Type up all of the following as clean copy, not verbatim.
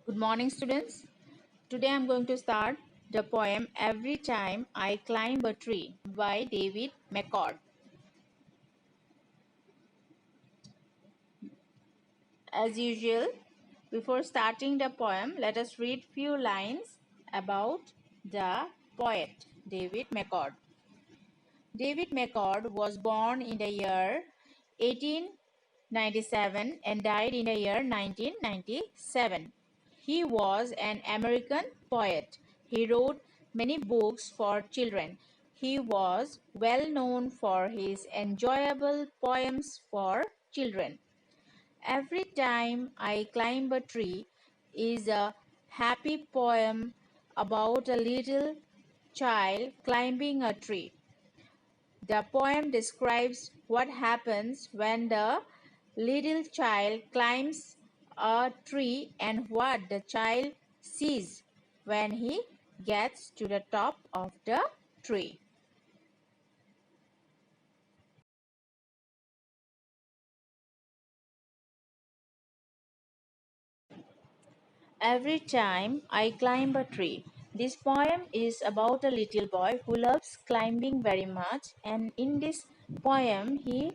Good morning, students. Today I'm going to start the poem Every Time I Climb a Tree by David McCord. As usual, before starting the poem, let us read few lines about the poet David McCord. David McCord was born in the year 1897 and died in the year 1997. He was an American poet. He wrote many books for children. He was well known for his enjoyable poems for children. Every Time I Climb a Tree is a happy poem about a little child climbing a tree. The poem describes what happens when the little child climbs a tree and what the child sees when he gets to the top of the tree. Every Time I Climb a Tree. This poem is about a little boy who loves climbing very much, and in this poem, he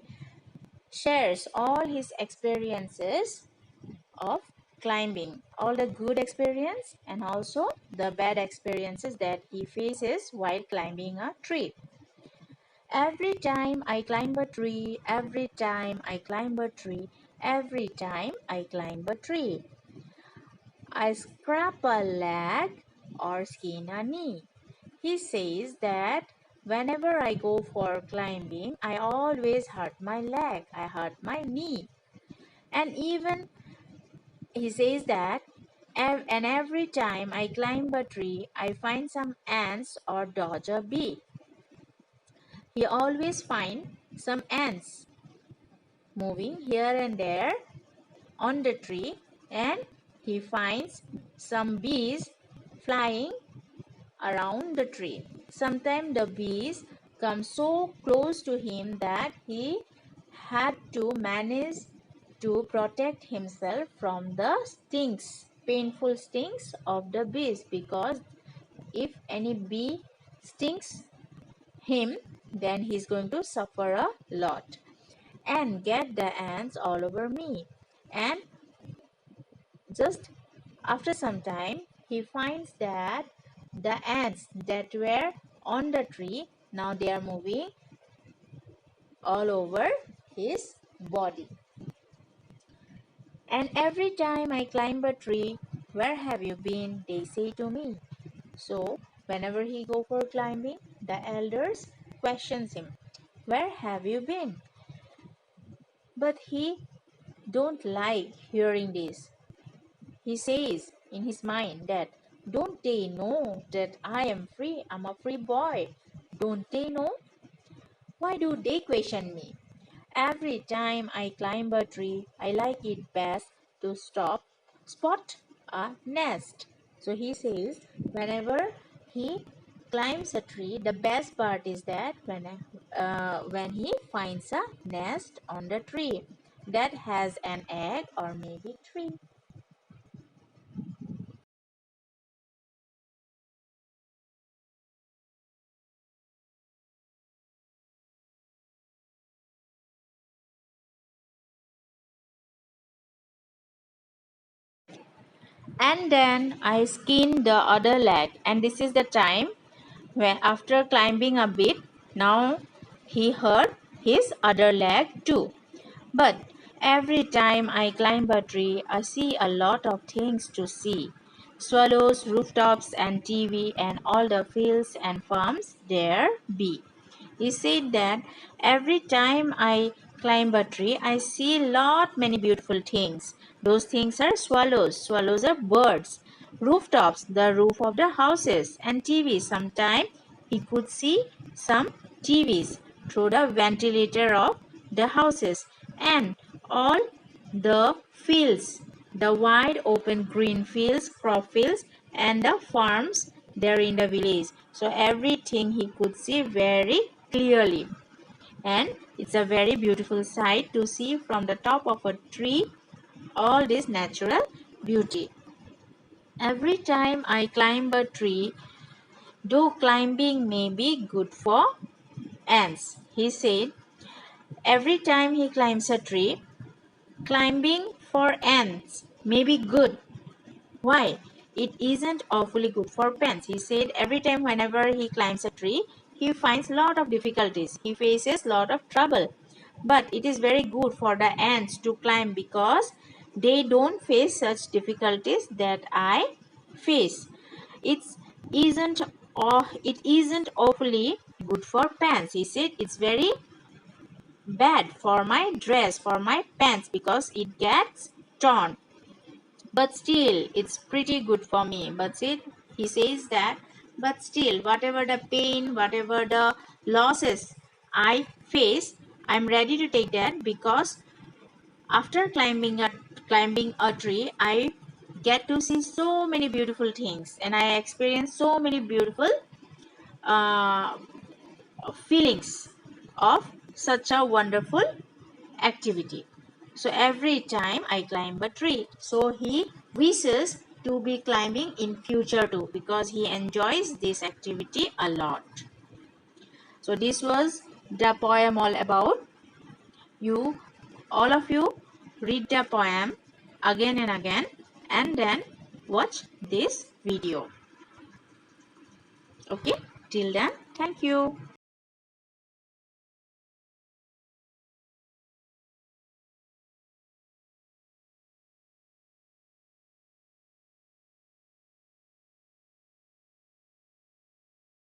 shares all his experiences of climbing, all the good experience and also the bad experiences that he faces while climbing a tree. Every time I climb a tree, every time I climb a tree, every time I climb a tree, I scrape a leg or skin a knee. He says that whenever I go for climbing, I always hurt my leg, I hurt my knee. And even he says that and every time I climb a tree, I find some ants or dodge a bee. He always finds some ants moving here and there on the tree, and he finds some bees flying around the tree. Sometimes the bees come so close to him that he had to manage to protect himself from the painful stings of the bees, because if any bee stings him, then he's going to suffer a lot and get the ants all over me. And just after some time, he finds that the ants that were on the tree, now they are moving all over his body. And every time I climb a tree, where have you been? They say to me. So whenever he go for climbing, the elders questions him, where have you been? But he don't like hearing this. He says in his mind that don't they know that I am free? I'm a free boy. Don't they know? Why do they question me? Every time I climb a tree, I like it best to spot a nest. So he says whenever he climbs a tree, the best part is that when he finds a nest on the tree that has an egg or maybe three. And then I skinned the other leg, and this is the time when after climbing a bit, now he hurt his other leg too. But every time I climb a tree, I see a lot of things to see: swallows, rooftops, and TV, and all the fields and farms there be. He said that every time I climb a tree, I see lot many beautiful things. Those things are swallows. Swallows are birds. Rooftops, the roof of the houses, and TV. Sometimes he could see some TVs through the ventilator of the houses, and all the fields, the wide open green fields, crop fields, and the farms there in the village. So everything he could see very clearly, and it's a very beautiful sight to see from the top of a tree all this natural beauty. Every time I climb a tree, though climbing may be good for ants, he said. Every time he climbs a tree, climbing for ants may be good. Why? It isn't awfully good for pants. He said every time whenever he climbs a tree, he finds lot of difficulties. He faces lot of trouble. But it is very good for the ants to climb because they don't face such difficulties that I face. It isn't awfully good for pants. He said it's very bad for my dress, for my pants because it gets torn. But still it's pretty good for me. He says that, but still, whatever the pain, whatever the losses I face, I'm ready to take that because after climbing a tree, I get to see so many beautiful things and I experience so many beautiful uh, feelings of such a wonderful activity. So every time I climb a tree, so he wishes to be climbing in future too because he enjoys this activity a lot. So this was the poem all about. You, all of you, read the poem again and again and then watch this video. Okay, till then, thank you.